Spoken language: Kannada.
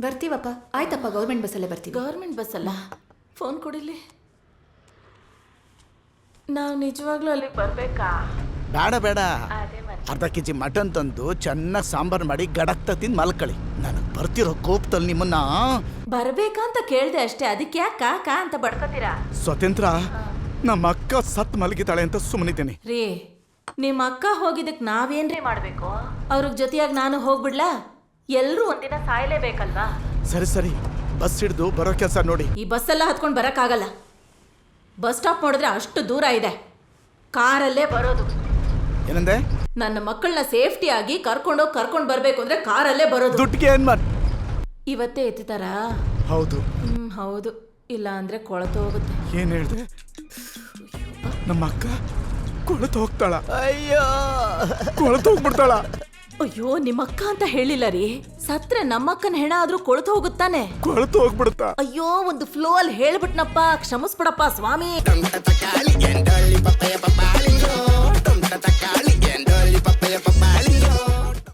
ಬರ್ತೀವಪ್ಪ. ಆಯ್ತಪ್ಪ, ಗೌರ್ಮೆಂಟ್ ಬಸ್ಸಲ್ಲೇ ಬರ್ತೀವಿ. ಗೌರ್ಮೆಂಟ್ ಬಸ್ ಅಲ್ಲ, ಫೋನ್ ಕೊಡಿಲಿ. ನಾವು ನಿಜವಾಗ್ಲೂ ಅಲ್ಲಿಗೆ ಬರ್ಬೇಕಾ? ಬೇಡ ಬೇಡ, ಅರ್ಧ ಕೆಜಿ ಮಟನ್ ತಂದು ಚೆನ್ನಾಗಿ ಸಾಂಬಾರು ಮಾಡಿ ಗಡಕ್ತ ತಿಂದು ಮಲ್ಕಳಿ. ನನಗೆ ಬರ್ತಿರೋ ಕೋಪದಲ್ಲಿ ನಿಮ್ಮನ್ನ ಬರ್ಬೇಕಂತ ಕೇಳ್ದೆ ಅಷ್ಟೇ, ಅದಕ್ಕೆ ಯಾಕೆ ಕಾಕಾ ಅಂತ ಬಡ್ಕೋತೀರಾ? ಸ್ವತಂತ್ರ, ನಮ್ಮ ಅಕ್ಕ ಸತ್ ಮಲಗಿತಾಳೆ ಅಂತ ಸುಮ್ಮನಿದ್ದೀನಿ. ರೀ, ನಿಮ್ಮ ಅಕ್ಕ ಹೋಗಿದ್ದಕ್ಕೆ ನಾವೇನ್ರಿ ಮಾಡ್ಬೇಕು? ಅವ್ರಿಗೆ ಜೊತೆಯಾಗಿ ನಾನು ಹೋಗ್ಬಿಡ್ಲಾ? ಎಲ್ಲರೂ ಒಂದಿನ ಸಾಯ್ಲೇಬೇಕಲ್ವಾ? ಸರಿ ಸರಿ, ಬಸ್ ಹಿಡಿದು ಬರೋ ಕೆಲಸ ನೋಡಿ. ಈ ಬಸ್ಸೆಲ್ಲ ಹತ್ಕೊಂಡು ಬರೋಕ್ಕಾಗಲ್ಲ. ಬಸ್ ಸ್ಟಾಪ್ ನೋಡಿದ್ರೆ ಅಷ್ಟು ದೂರ ಇದೆ. ಕಾರಲ್ಲೇ ಬರೋದು. ಏನಂದೆ? ನನ್ನ ಮಕ್ಕಳನ್ನ ಸೇಫ್ಟಿಯಾಗಿ ಕರ್ಕೊಂಡು ಬರ್ಬೇಕು ಅಂದ್ರೆ ಕಾರಲ್ಲೇ ಬರೋದು. ದುಡ್ಡಿಗೆ ಏನ್ ಮಾಡಿ ಇವತ್ತೇ ಎತ್ತಿತಾರಾ? ಹೌದು. ಹೌದು, ಇಲ್ಲ ಅಂದ್ರೆ ಕೊಳತು ಹೋಗುತ್ತೆ. ಏನ್ ಹೇಳ್ದೆ? ನಮ್ಮ ಅಕ್ಕ ಕೊಳತು ಹೋಗ್ತಾಳ? ಅಯ್ಯೋ, ಕೊಳತು ಹೋಗ್ಬಿಡ್ತಾಳ? ಅಯ್ಯೋ, ನಿಮ್ಮ ಅಕ್ಕ ಅಂತ ಹೇಳಿಲ್ಲ ರೀ. ಸತ್ರೆ ನಮ್ಮಕ್ಕನ ಹೆಣ ಆದ್ರೂ ಕೊಳತು ಹೋಗುತ್ತಾನೆ. ಕೊಳತು ಹೋಗ್ಬಿಡುತ್ತಾ? ಅಯ್ಯೋ, ಒಂದು ಫ್ಲೋ ಅಲ್ಲಿ ಹೇಳ್ಬಿಟ್ನಪ್ಪ, ಕ್ಷಮಿಸ್ಬಿಡಪ್ಪ ಸ್ವಾಮಿ.